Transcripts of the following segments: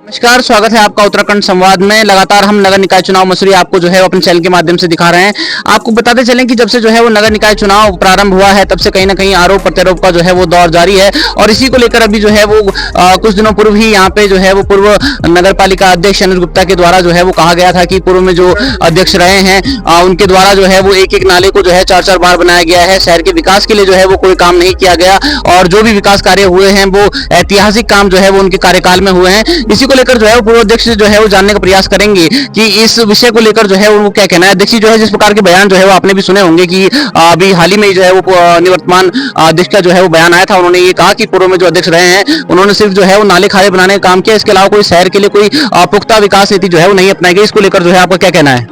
नमस्कार, स्वागत है आपका उत्तराखंड संवाद में। लगातार हम नगर निकाय चुनाव मसूरी आपको जो है अपने चैनल के माध्यम से दिखा रहे हैं। आपको बताते चलें कि जब से जो है वो नगर निकाय चुनाव प्रारंभ हुआ है तब से कहीं ना कहीं आरोप प्रत्यारोप का जो है वो दौर जारी है और इसी को लेकर अभी जो है वो कुछ दिनों पूर्व ही यहाँ पे जो है वो पूर्व नगर पालिका अध्यक्ष अनुज गुप्ता के द्वारा जो है वो कहा गया था कि पूर्व में जो अध्यक्ष रहे हैं उनके द्वारा जो है वो एक एक नाले को जो है 4-4 बार बनाया गया है। शहर के विकास के लिए जो है वो कोई काम नहीं किया गया और जो भी विकास कार्य हुए हैं वो ऐतिहासिक काम जो है वो उनके कार्यकाल में हुए हैं। इसी को लेकर जो है वो पूर्व अध्यक्ष जो है वो जानने का प्रयास करेंगे कि इस विषय को लेकर जो है वो क्या कहना है। अध्यक्ष जो है जिस प्रकार के बयान जो है वो आपने भी सुने होंगे कि अभी हाल ही में जो है वो निवर्तमान अध्यक्ष का जो है वो बयान आया था। उन्होंने ये कहा कि पूर्व में जो अध्यक्ष रहे हैं उन्होंने सिर्फ जो है वो नाले खाले बनाने का काम किया, इसके अलावा कोई शहर के लिए कोई पुख्ता विकास नीति जो है वो नहीं अपनाई गई। इसको लेकर जो है आपका क्या कहना है?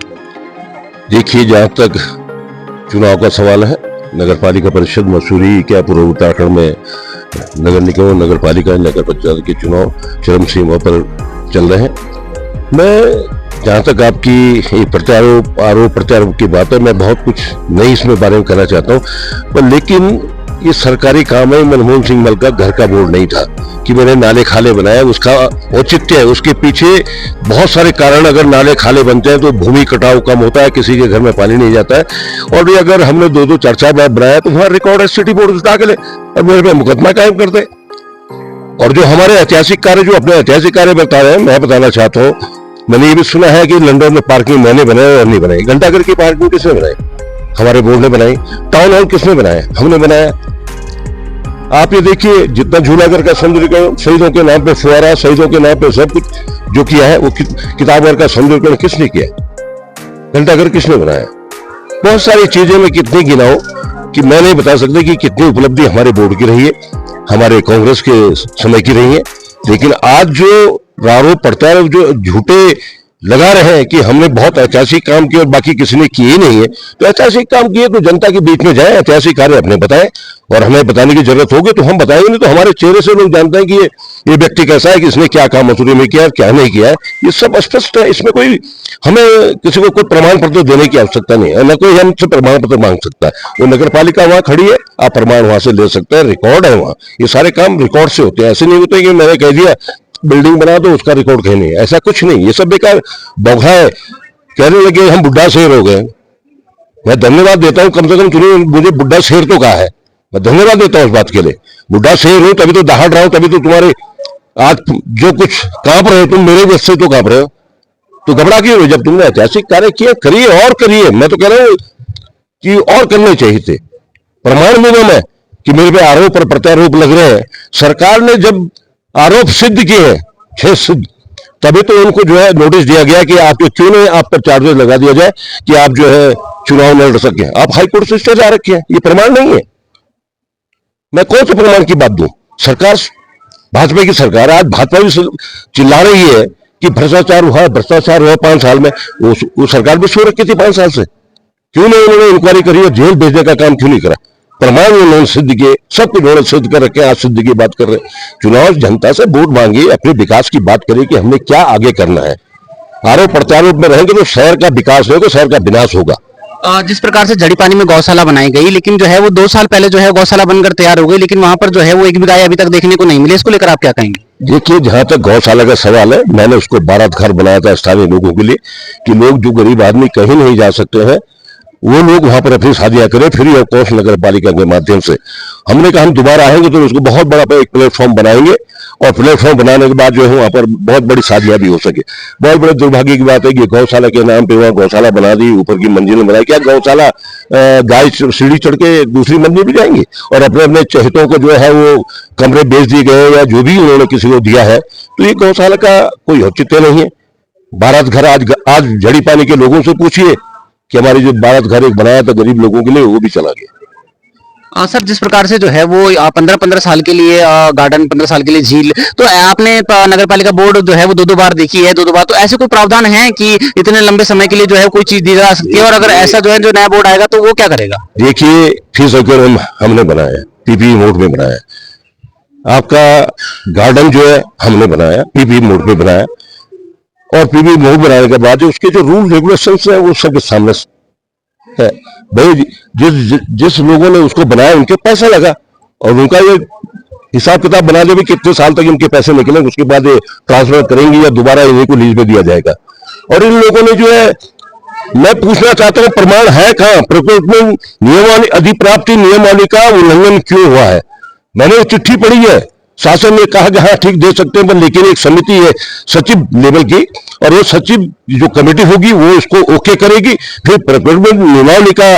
देखिए, जहां तक चुनाव का सवाल है, नगर पालिका परिषद मसूरी क्या पूर्व उत्तराखंड में नगर निगम, नगर पालिका, नगर पंचायत के चुनाव चरम सीमा पर चल रहे हैं। मैं जहां तक आपकी आरोप प्रत्यारोप की बात है, मैं बहुत कुछ नहीं इसमें बारे में कहना चाहता हूँ, पर लेकिन ये सरकारी काम है। मनमोहन सिंह मल का घर का बोर्ड नहीं था कि मैंने नाले खाले बनाए, उसका औचित्य है, उसके पीछे बहुत सारे कारण। अगर नाले खाले बनते हैं तो भूमि कटाव कम होता है, किसी के घर में पानी नहीं जाता है। और ये अगर हमने 2-4 बार बनाया तो वहां रिकॉर्ड है सिटी बोर्ड दाखिल है और मेरे पे मुकदमा कायम कर दे। और जो हमारे ऐतिहासिक कार्य, जो अपने ऐतिहासिक कार्य बता रहे हैं, मैं बताना चाहता हूँ, मैंने ये भी सुना है कि लंदन में पार्किंग मैंने बनाई और नहीं बनाई। घंटाघर की पार्किंग किसने बनाई? हमारे बोर्ड ने बनाई। टाउन हॉल किसने बनाया? हमने बनाया। आप ये देखिए, जितना झूलाघर का सौंदर्यीकरण, शहीदों के नाम पे फुहारा, शहीदों के नाम पे सब कुछ जो किया है, वो किताबघर का सौंदर्यीकरण किसने किया? घंटाघर किसने बनाया? बहुत सारी चीजें मैं कितनी गिनाऊं कि मैं नहीं बता सकता कि कितनी उपलब्धि हमारे बोर्ड की रही है, हमारे कांग्रेस के समय की रही है। लेकिन आज जो आरोप प्रत्यारोप जो झूठे लगा रहे हैं कि हमने बहुत ऐतिहासिक काम किए और बाकी किसी ने किए ही नहीं है, तो ऐतिहासिक काम किए तो जनता के बीच में जाए, ऐतिहासिक कार्य अपने बताएं। और हमें बताने की जरूरत होगी तो हम बताएंगे, नहीं तो हमारे चेहरे से लोग जानते हैं कि ये व्यक्ति कैसा है, कि इसने क्या काम मसूरी में किया, क्या नहीं किया है। ये सब स्पष्ट है। इसमें कोई हमें किसी को कोई प्रमाण पत्र देने की आवश्यकता नहीं है, न कोई हमसे प्रमाण पत्र मांग सकता है। वो नगर पालिका वहां खड़ी है, आप प्रमाण वहां से ले सकते हैं, रिकॉर्ड है वहां। ये सारे काम रिकॉर्ड से होते हैं। ऐसे नहीं होते कि मैंने कह दिया बिल्डिंग बना दो, उसका रिकॉर्ड कहीं नहीं, ऐसा कुछ नहीं। ये सब बेकार बौखा है। कहने लगे हम बुढ़ा शेर हो गए। मैं धन्यवाद देता हूं, कम से कम तुमने मुझे बुढ़ा शेर तो कहा है, मैं धन्यवाद देता हूं उस बात के लिए। बुढ़ा शेर हूं तभी तो दहाड़ रहा हूं, तभी तो तुम्हारे आज जो कुछ कांप रहे हो तुम, मेरे वजह से तो कांप रहे हो। तो घबरा क्यों हो? जब तुमने ऐतिहासिक कार्य किए, करिए और करिए। मैं तो कह रहा हूं कि और करने चाहिए थे। प्रमाण मिले मैं कि मेरे पे आरोप और प्रत्यारोप लग रहे हैं। सरकार ने जब आरोप सिद्ध किए हैं, 6 सिद्ध, तभी तो उनको जो है नोटिस दिया गया कि आपको क्यों नहीं, आप पर चार्जेस लगा दिया जाए कि आप जो है चुनाव लड़ सके। आप हाईकोर्ट से स्टे जा रखे हैं, ये प्रमाण नहीं है। मैं कौन से प्रमाण की बात दूं? सरकार, भाजपा की सरकार, आज भाजपा भी चिल्ला रही है कि भ्रष्टाचार हुआ 5 साल में। वो सरकार भी सो रखी थी 5 साल से। क्यों नहीं उन्होंने इंक्वायरी करी और जेल भेजने का काम क्यों नहीं करा? प्रमाण उन्होंने सिद्ध किए, सब कुछ उन्होंने सिद्ध कर रखे। आज सिद्ध की बात कर रहे हैं। चुनाव जनता से वोट मांगिए, अपने विकास की बात करिए कि हमने क्या आगे करना है। आरोप प्रत्यारोप में रहेंगे तो शहर का विकास नहीं होगा, शहर का विनाश होगा। जिस प्रकार से जड़ी पानी में गौशाला बनाई गई, लेकिन जो है वो 2 साल पहले जो है गौशाला बनकर तैयार हो गई, लेकिन वहां पर जो है वो एक भी गाय अभी तक देखने को नहीं मिली। इसको लेकर आप क्या कहेंगे? देखिए, जहां तक गौशाला का सवाल है, मैंने उसको बारात घर बनाया था स्थानीय लोगों के लिए कि लोग जो गरीब आदमी कहीं नहीं जा सकते हैं, वो लोग वहां पर अपनी शादियां करें फ्री ऑफ कॉस्ट नगर पालिका के माध्यम से। हमने कहा हम दोबारा आएंगे तो उसको बहुत बड़ा एक प्लेटफॉर्म बनाएंगे और प्लेटफॉर्म बनाने के बाद जो है वहां पर बहुत बड़ी शादियां भी हो सके। बहुत बड़े दुर्भाग्य की बात है कि गौशाला के नाम पे वहां गौशाला बना दी, ऊपर की मंजिल में बनाई। क्या गौशाला गाय सीढ़ी चढ़ के दूसरी मंजिल भी जाएंगी? और अपने अपने चहेतों को जो है वो कमरे बेच दिए गए या जो भी उन्होंने किसी को दिया है, तो ये गौशाला का कोई औचित्य नहीं है। बारात घर आज जड़ी पानी के लोगों से पूछिए कि हमारी जो बारात घर एक बनाया था गरीब लोगों के लिए, वो भी चला गया। सर, जिस प्रकार से जो है वो 15-15 साल के लिए गार्डन, 15 साल के लिए झील, तो आपने नगर पालिका बोर्ड जो है वो 2-2 बार देखी है, 2-2 बार। तो ऐसे कोई प्रावधान है कि इतने लंबे समय के लिए जो है कोई चीज दी जा सकती है? और अगर ऐसा जो है जो नया बोर्ड आएगा तो वो क्या करेगा? देखिए, फीस हमने बनाया, पीपीई मोड में बनाया। आपका गार्डन जो है हमने बनाया, पीपीई मोड में बनाया। और पीपीई मोड बनाने के बाद उसके जो रूल रेगुलेशन है वो सबके सामने है। भाई जिस लोगों ने उसको बनाया उनके पैसा लगा और उनका ये हिसाब किताब बना दे भी कितने साल तक इनके पैसे निकले, उसके बाद ये ट्रांसफर करेंगे या दोबारा इन्हीं को लीज में दिया जाएगा। और इन लोगों ने जो है, मैं पूछना चाहता हूं प्रमाण है कहां? प्रिक्रूटमेंट नियमावली, अधिप्राप्ति नियमावली का उल्लंघन क्यों हुआ है? मैंने वो चिट्ठी पढ़ी है, शासन ने कहा कि हाँ ठीक दे सकते हैं, पर लेकिन एक समिति है सचिव लेवल की, और वो सचिव जो कमेटी होगी वो इसको ओके करेगी, फिर प्रिक्रूटमेंट नियमावली का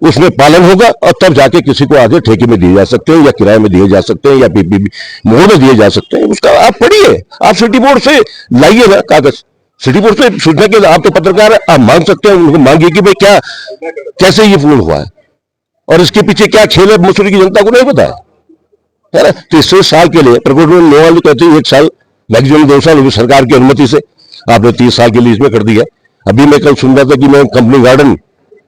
उसमें पालन होगा, और तब जाके किसी को आगे ठेके में दिए जा सकते हैं, या किराए में दिए जा सकते हैं, या पीपीपी मोड में दिए जा सकते हैं। उसका आप पढ़िए, आप सिटी बोर्ड से लाइए ना कागज, सिटी बोर्ड से सूचना के, आप तो पत्रकार है, आप मांग सकते हैं, उनको मांगिए कि भाई क्या कैसे ये पूर्ण हुआ है और इसके पीछे क्या खेल है, मसूरी की जनता को नहीं पता है ना। तो 30 साल के लिए प्रिक्रूटमेंट नियमावली कहते हैं 1 साल, मैक्सिमम 2 साल होगी सरकार की अनुमति से, आपने 30 साल के लिए इसमें कर दिया। अभी मैं कल सुन रहा था कि मैं कंपनी गार्डन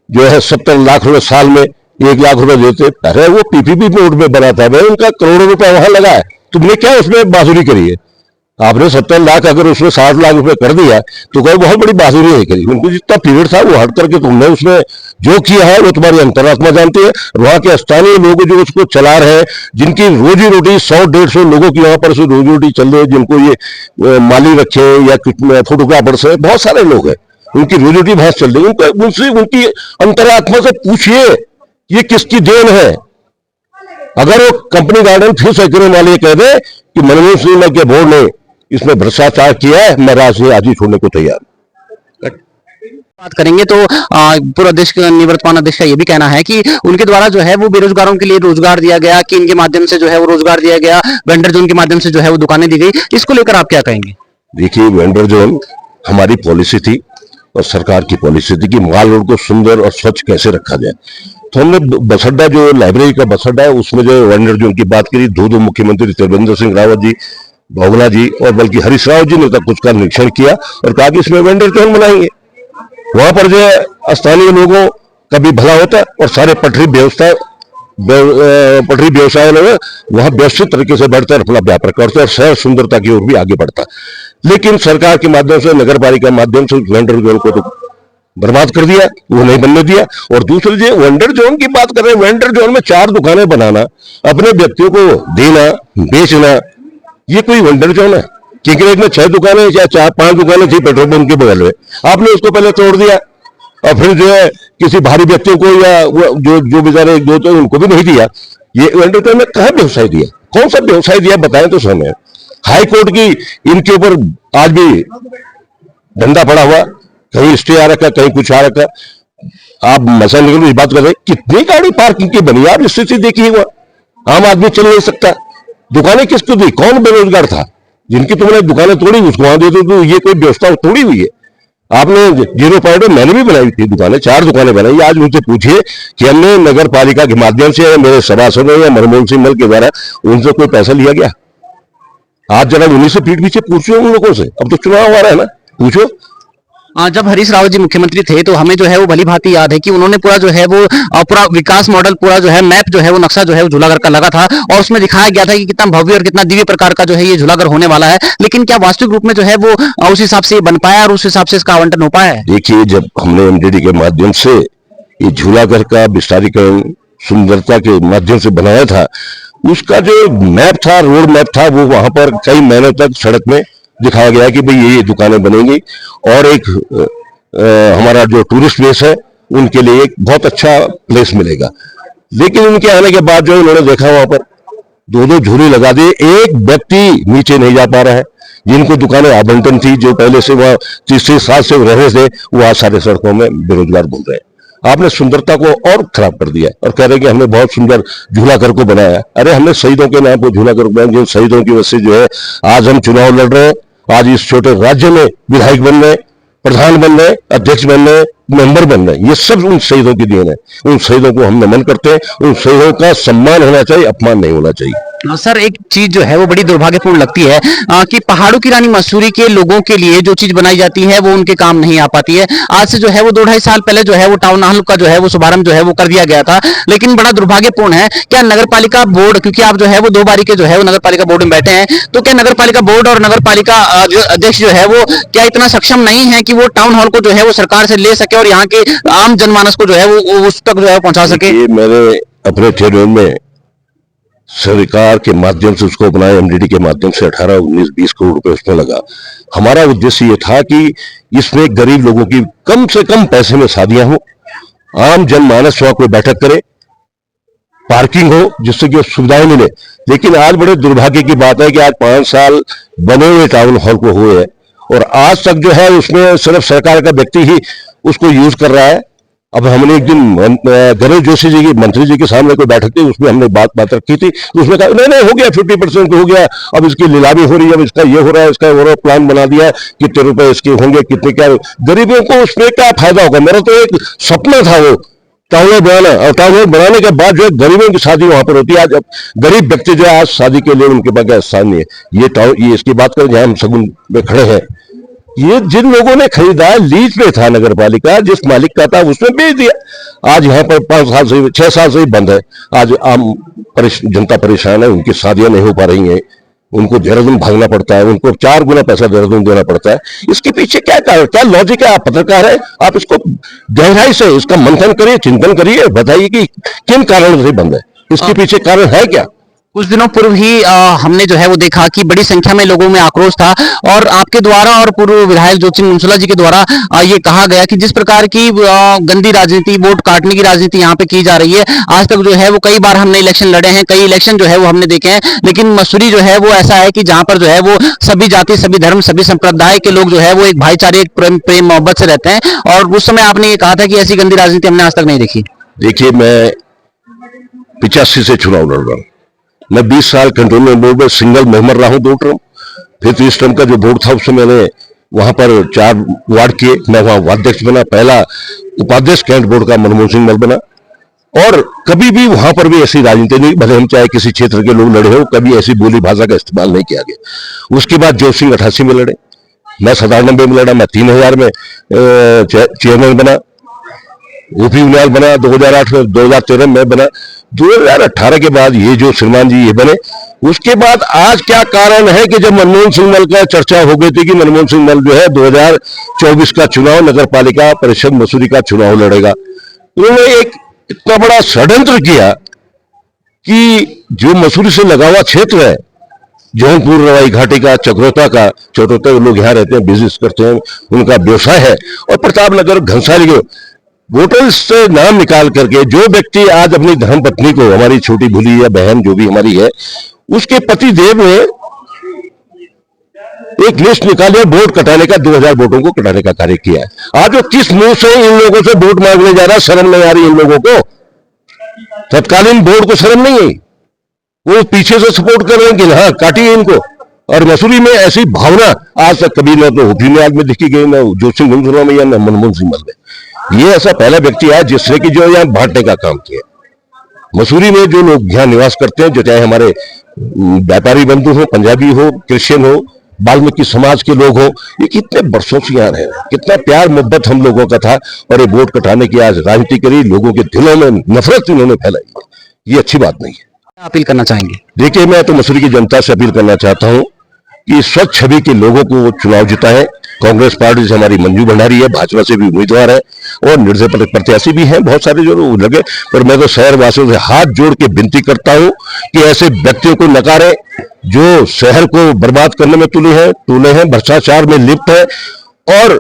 जो है 70 लाख रुपए साल में 1 लाख रुपए देते, अरे वो पीपीपी मोड में बना था, भाई उनका करोड़ों रुपए वहां लगा है, तुमने क्या उसमें बाजुरी करी है? आपने 70 लाख अगर उसमें 60 लाख रुपए कर दिया तो कोई बहुत बड़ी बाजुरी नहीं करी। उनको जितना पीरियड था वो हट करके तुमने उसमें जो किया है वो तुम्हारी अंतरात्मा जानती है। वहां के स्थानीय लोग जो उसको चला रहे हैं, जिनकी रोजी रोटी 100-150 लोगों की वहां पर से रोजी रोटी चल रही है, जिनको ये माली रखे या फोटोग्राफर्स है, बहुत सारे लोग हैं, उनकी रोजी रोटी भैंस चल रही है। उनसे उनकी अंतरात्मा से पूछिए ये किसकी देन है। अगर वो कंपनी गार्डन फिर से करने वाले कह दे कि मनमोहन सिंह के बोर्ड ने इसमें भ्रष्टाचार किया है, मैं राजनीति आज ही छोड़ने को तैयार। बात करेंगे तो पूरा देश का निवर्तमान अध्यक्ष का ये भी कहना है कि उनके द्वारा जो है वो बेरोजगारों के लिए रोजगार दिया गया, कि इनके माध्यम से जो है वो रोजगार दिया गया, वेंडर जोन के माध्यम से जो है वो दुकानें दी गई। इसको लेकर आप क्या कहेंगे? देखिए, वेंडर जोन हमारी पॉलिसी थी और सरकार की पॉलिसी थी कि माल रोड को सुंदर और स्वच्छ कैसे रखा जाए। तो हमने बस अड्डा, जो लाइब्रेरी का बस अड्डा है, उसमें जो वेंडर जोन की बात करी, दो मुख्यमंत्री त्रिवेंद्र सिंह रावत जी, बहुगुणा जी और बल्कि हरीश राव जी ने तक कुछ का निरीक्षण किया और कहा कि इसमें वेंडर जोन बनाएंगे। वहां पर जो है स्थानीय लोगों का भी भला होता है और सारे पटरी व्यवसाय लोग वहां व्यवस्थित तरीके से बढ़ते और अपना व्यापार करते और शहर सुंदरता की ओर भी आगे बढ़ता। लेकिन सरकार के माध्यम से, नगर पालिका के माध्यम से वेंडर जोन को तो बर्बाद कर दिया, वो नहीं बनने दिया। और दूसरी जो वेंडर जोन की बात कर रहे हैं, वेंडर जोन में 4 दुकानें बनाना, अपने व्यक्तियों को देना, बेचना, ये कोई वेंडर जोन है? किंकरेज में 6 दुकानें या 4-5 दुकानें थी पेट्रोल पंप के बगल में, आपने उसको पहले तोड़ दिया और फिर जो है किसी भारी व्यक्तियों को या जो बेचारे 1-2 थे उनको भी नहीं दिया। ये वेंडर जोन में कहाँ व्यवसाय दिया? कौन सा व्यवसाय दिया बताएं तो समय। हाई कोर्ट की इनके ऊपर आज भी धंधा पड़ा हुआ, कहीं स्टे आ रखा, कहीं कुछ आ रखा। आप मसा निकल इस बात कर रहे, कितनी गाड़ी पार्किंग की बनी, आप स्थिति देखिए, वहां आम आदमी चल नहीं सकता। दुकानें किसको दी? कौन बेरोजगार था? जिनकी तुमने दुकानें तोड़ी उसको वहां दे दो, तो ये कोई व्यवस्था थोड़ी हुई है। आपने 0 पॉइंट में मैंने भी बनाई थी दुकानें, 4 दुकानें बनाई। आज मुझसे पूछिए कि हमने नगर पालिका के माध्यम से या मेरे सभासदों या मनमोहन सिंह मल के द्वारा उनसे कोई पैसा लिया गया? आज जरा उन्हीं से पीठ पीछे पूछो उन लोगों से, अब तो चुनाव आ रहा है ना, पूछो। जब हरीश रावत जी मुख्यमंत्री थे तो हमें जो है वो भली भांति याद है कि उन्होंने पूरा जो है वो पूरा विकास मॉडल, पूरा जो है मैप, जो है वो नक्शा जो है वो झूलाघर का लगा था और उसमें दिखाया गया था कि कितना भव्य और कितना दिव्य प्रकार का जो है ये झूलाघर होने वाला है। लेकिन क्या वास्तविक रूप में जो है वो उस हिसाब से बन पाया और उस हिसाब से इसका आवंटन हो पाया है? देखिए, जब हमने एमडीडी के माध्यम से ये झूलाघर का विस्तारीकरण सुंदरता के माध्यम से बनाया था, उसका जो मैप था, रोड मैप था, वो वहां पर कई महीनों तक सड़क में दिखाया गया कि भाई ये दुकानें बनेंगी और एक हमारा जो टूरिस्ट प्लेस है उनके लिए एक बहुत अच्छा प्लेस मिलेगा। लेकिन उनके आने के बाद जो उन्होंने देखा, वहां पर 2-2 झूले लगा दिए, एक व्यक्ति नीचे नहीं जा पा रहा है। जिनको दुकानें आवंटन थी, जो पहले से वह 30 साल से रह रहे थे, वो आज सारे सड़कों में बेरोजगार घूम रहे हैं। आपने सुंदरता को और खराब कर दिया और कह रहे कि हमने बहुत सुंदर झूलाघर को बनाया। अरे हमने शहीदों के नाम पर झूलाघर बनाया, जिन शहीदों की वजह से जो है आज हम चुनाव लड़ रहे हैं, आज इस छोटे राज्य में विधायक बन रहे, प्रधान बन रहे, अध्यक्ष बन रहे, मेंबर बन रहे, ये सब उन शहीदों की देन है। उन शहीदों को हम नमन करते हैं, उन शहीदों का सम्मान होना चाहिए, अपमान नहीं होना चाहिए। सर, एक चीज जो है वो बड़ी दुर्भाग्यपूर्ण लगती है कि पहाड़ों की रानी मसूरी के लोगों के लिए जो चीज बनाई जाती है वो उनके काम नहीं आ पाती है। आज से जो है वो 2-2.5 साल पहले जो है वो टाउन हॉल का जो है वो शुभारंभ जो है वो कर दिया गया था, लेकिन बड़ा दुर्भाग्यपूर्ण है क्या नगर पालिका बोर्ड, क्योंकि आप जो है वो 2 बारी के जो है वो नगर पालिका बोर्ड में बैठे हैं, तो क्या नगर पालिका बोर्ड और नगर पालिका अध्यक्ष जो है वो क्या इतना सक्षम नहीं है कि वो टाउन हॉल को जो है वो सरकार से ले सके और यहाँ के आम जनमानस को जो है वो उस तक जो है पहुंचा सके? मैंने अपने ठेठ में सरकार के माध्यम से उसको अपना एमडीडी के माध्यम से 18, 19, 20 करोड़ रुपए उसमें लगा। हमारा उद्देश्य ये था कि इसमें गरीब लोगों की कम से कम पैसे में शादियां हो, आम जनमानस वहां कोई बैठक करे, पार्किंग हो, जिससे कि सुविधाएं मिले। लेकिन आज बड़े दुर्भाग्य की बात है कि आज 5 साल बने हुए टाउन हॉल को हुए हैं और आज तक जो है उसमें सिर्फ सरकार का व्यक्ति ही उसको यूज कर रहा है। अब हमने एक दिन गणेश जोशी जी की मंत्री जी के सामने कोई बैठक थी, उसमें हमने बात रखी थी, तो उसमें कहा नहीं हो गया 50% हो गया, अब इसकी नीलामी हो रही है, अब इसका ये हो रहा है, इसका हो रहा है, प्लान बना दिया है, कितने रुपए इसके होंगे, कितने क्या, गरीबों को उसमें क्या फायदा होगा। मेरा तो एक सपना था वो टाउन हॉल बनाना, और टाउन हॉल बनाने के बाद जो है गरीबों की शादी वहां पर होती है। आज गरीब व्यक्ति जो है आज शादी के लिए उनके पास स्थान नहीं है। ये इसकी बात करें जहां हम सगुन में खड़े हैं, ये जिन लोगों ने खरीदा लीज पे था, नगर पालिका जिस मालिक का था उसने बेच दिया। आज यहाँ पर 5 साल से 6 साल से ही बंद है। आज आम जनता परेशान है, उनकी शादियां नहीं हो पा रही हैं, उनको देहरादून भागना पड़ता है, उनको 4 गुना पैसा देहरादून देना पड़ता है। इसके पीछे क्या कारण, क्या लॉजिक है? आप पत्रकार है, आप इसको गहराई से इसका मंथन करिए, चिंतन करिए, बताइए कि किन कारणों से बंद है, इसके पीछे कारण है क्या। कुछ दिनों पूर्व ही हमने जो है वो देखा कि बड़ी संख्या में लोगों में आक्रोश था और आपके द्वारा और पूर्व विधायक ज्योति सिंह मुंसोला जी के द्वारा ये कहा गया कि जिस प्रकार की गंदी राजनीति, वोट काटने की राजनीति यहाँ पे की जा रही है, आज तक जो है वो कई बार हमने इलेक्शन लड़े हैं, कई इलेक्शन जो है वो हमने देखे हैं, लेकिन मसूरी जो है वो ऐसा है कि जहां पर जो है वो सभी जाति, सभी धर्म, सभी संप्रदाय के लोग जो है वो एक भाईचारे, एक प्रेम मोहब्बत से रहते हैं। और उस समय आपने ये कहा था कि ऐसी गंदी राजनीति हमने आज तक नहीं देखी। देखिए, मैं 85 से चुनाव लड़ रहा हूं। मैं 20 साल कंट्रोलमेंट बोर्ड में सिंगल मेंबर रहा हूं 2 टर्म। फिर 30 टर्म का जो बोर्ड था उसमें मैंने वहां पर 4 वार्ड किए, मैं वहां उपाध्यक्ष बना। पहला उपाध्यक्ष कैंट बोर्ड का मनमोहन सिंह मल बना। और कभी भी वहां पर भी ऐसी राजनीति नहीं, भले हम चाहे किसी क्षेत्र के लोग लड़े हो, कभी ऐसी बोली भाषा का इस्तेमाल नहीं किया गया। उसके बाद जोत सिंह 88 में लड़े, मैं 97 में लड़ा, मैं 3000 में चेयरमैन बना। ओपी उनियाल बना 2008 में, 2013 में बना। 2018 के बाद ये जो श्रीमान जी ये बने, उसके बाद आज क्या कारण है कि जब मनमोहन सिंह मल का चर्चा हो गई थी कि मनमोहन सिंह मल जो है 2024 का चुनाव नगर पालिका परिषद मसूरी का चुनाव लड़ेगा, उन्होंने एक इतना बड़ा षड्यंत्र किया कि जो मसूरी से लगा हुआ क्षेत्र है, जौनपुर, रवाई घाटी का, चक्रोता का, चक्रोता लोग यहाँ रहते हैं, बिजनेस करते हैं, उनका व्यवसाय है, और प्रताप नगर, घनसाली के वोटर्स से नाम निकाल करके जो व्यक्ति आज अपनी धर्मपत्नी को, हमारी छोटी भूली या बहन जो भी हमारी है, उसके पति देव ने एक लिस्ट निकाली है वोट कटाने का, 2000 वोटों को कटाने का कार्य किया है। आज वो किस मुंह से इन लोगों से वोट मांगने जा रहा है? शर्म नहीं आ रही इन लोगों को? तत्कालीन बोर्ड को शर्म नहीं है? वो पीछे से सपोर्ट कर रहे हैं कि हाँ काटिए इनको। और मसूरी में ऐसी भावना आज तक कभी ना तो हुफीनियाल में दिखी गई, ना जोत सिंह मुंसोला में, या ना मनमोहन सिंह मल में। ये ऐसा पहला व्यक्ति है जिसने कि जो यहाँ बांटने का काम किया। मसूरी में जो लोग यहाँ निवास करते हैं, जो चाहे हमारे व्यापारी बंधु हो, पंजाबी हो, क्रिश्चियन हो, वाल्मीकि समाज के लोग हो, ये कितने वर्षों से यहाँ रह रहे हैं, कितना प्यार मोहब्बत हम लोगों का था, और ये वोट कटाने की आज राजनीति करी, लोगों के दिलों में नफरत इन्होंने फैलाई है। ये अच्छी बात नहीं है। अपील करना चाहेंगे? देखिए, मैं तो मसूरी की जनता से अपील करना चाहता हूँ कि स्वच्छ छवि के लोगों को वो चुनाव जिताए। कांग्रेस पार्टी से हमारी मंजू भंडारी है, भाजपा से भी उम्मीदवार है, और निर्दलीय प्रत्याशी भी हैं बहुत सारे जो लगे। पर मैं तो शहर वासियों से हाथ जोड़ के विनती करता हूं कि ऐसे व्यक्तियों को नकारे जो शहर को बर्बाद करने में तुले हैं, भ्रष्टाचार में लिप्त है और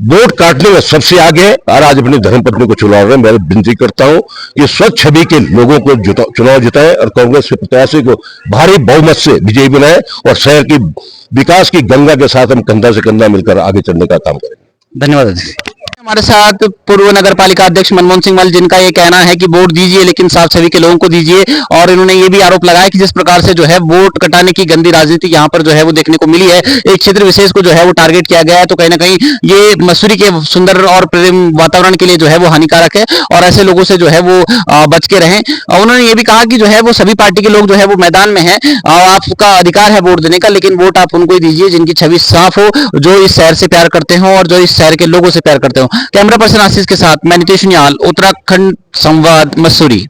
वोट काटने में सबसे आगे है, और आज अपनी धर्मपत्नी को चुना रहे हैं। मैं विनती करता हूं कि स्वच्छ छवि के लोगों को चुनाव जिताएं और कांग्रेस के प्रत्याशी को भारी बहुमत से विजयी बनाएं, और शहर की विकास की गंगा के साथ हम कंधा से कंधा मिलकर आगे चलने का काम करें। धन्यवाद। हमारे साथ पूर्व नगर पालिका अध्यक्ष मनमोहन सिंह मल, जिनका ये कहना है कि वोट दीजिए लेकिन साफ छवि के लोगों को दीजिए, और इन्होंने ये भी आरोप लगाया कि जिस प्रकार से जो है वोट कटाने की गंदी राजनीति यहाँ पर जो है वो देखने को मिली है, एक क्षेत्र विशेष को जो है वो टारगेट किया गया है, तो कहीं ना कहीं ये मसूरी के सुंदर और प्रेम वातावरण के लिए जो है वो हानिकारक है, और ऐसे लोगों से जो है वो बच के रहें। उन्होंने ये भी कहा कि जो है वो सभी पार्टी के लोग जो है वो मैदान में है, आपका अधिकार है वोट देने का, लेकिन वोट आप उनको ही दीजिए जिनकी छवि साफ हो, जो इस शहर से प्यार करते हो और जो इस शहर के लोगों से प्यार करते हो। कैमरा पर्सन आशीष के साथ मैं नितेश निहाल, उत्तराखंड संवाद, मसूरी।